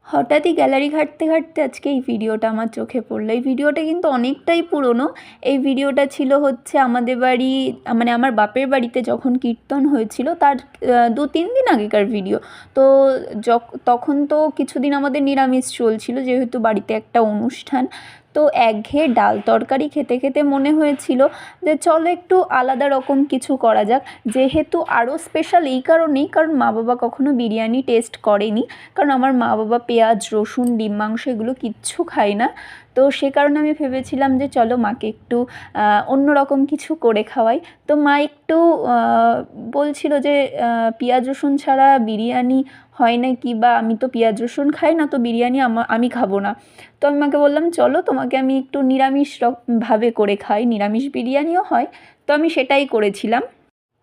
হঠাৎই গ্যালারি ঘাঁটতে ঘাঁটতে আজকে এই ভিডিওটা আমার চোখে পড়লো। এই ভিডিওটা কিন্তু অনেকটাই পুরনো। এই ভিডিওটা ছিল হচ্ছে আমাদের বাড়ি, মানে আমার বাপের বাড়িতে যখন কীর্তন হয়েছিল তার 2-3 দিন আগেকার ভিডিও। তো তখন তো কিছুদিন আমাদের নিরামিষ চলছিল, যেহেতু বাড়িতে একটা অনুষ্ঠান। তো একঘেয়ে ডাল তরকারি খেতে খেতে মনে হয়েছিল যে চলো একটু আলাদা রকম কিছু করা যাক। যেহেতু আরও স্পেশাল এই কারণেই, কারণ মা বাবা কখনো বিরিয়ানি টেস্ট করেনি। কারণ আমার মা বাবা পেঁয়াজ রসুন ডিম মাংস এগুলো কিচ্ছু খায় না। তো সে কারণে আমি ভেবেছিলাম যে চলো মাকে একটু অন্য রকম কিছু করে খাওয়াই। তো মা একটু বলছিল যে পেঁয়াজ রসুন ছাড়া বিরিয়ানি হয় না কি, বা আমি তো পেঁয়াজ রসুন খাই না, তো বিরিয়ানি আমি খাবো না। তো আমি মাকে বললাম চলো তোমাকে আমি একটু নিরামিষ ভাবে করে খাই, নিরামিষ বিরিয়ানিও হয়। তো আমি সেটাই করেছিলাম।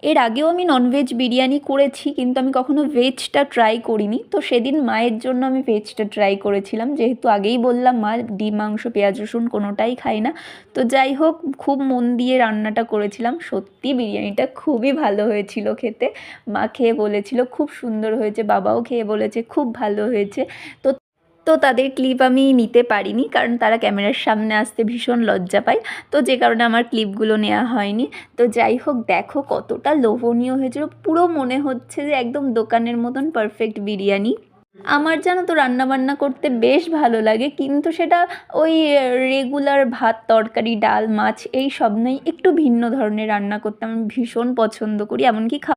এর আগেও আমি ননভেজ বিরিয়ানি করেছি, কিন্তু আমি কখনো ভেজটা ট্রাই করিনি। তো সেদিন মায়ের জন্য আমি ভেজটা ট্রাই করেছিলাম, যেহেতু আগেই বললাম মা ডিম মাংস পেঁয়াজ রসুন কোনোটাই খায় না। তো যাই হোক, খুব মন দিয়ে রান্নাটা করেছিলাম। সত্যি বিরিয়ানিটা খুবই ভালো হয়েছিল খেতে। মা খেয়ে বলেছিল খুব সুন্দর হয়েছে, বাবাও খেয়ে বলেছে খুব ভালো হয়েছে। তো তো তাদের ক্লিপ আমি নিতে পারিনি, কারণ তারা ক্যামেরার সামনে আসতে ভীষণ লজ্জা পায়। তো যে কারণে আমার ক্লিপগুলো নেওয়া হয়নি। তো যাই হোক, দেখো কতটা লোভনীয় হয়েছিল, পুরো মনে হচ্ছে যে একদম দোকানের মতন পারফেক্ট বিরিয়ানি। আমার জানো তো রান্নাবান্না করতে বেশ ভালো লাগে, কিন্তু সেটা ওই রেগুলার ভাত তরকারি ডাল মাছ এই সব নয়, একটু ভিন্ন ধরনের রান্না করতে আমি ভীষণ পছন্দ করি। এমনকি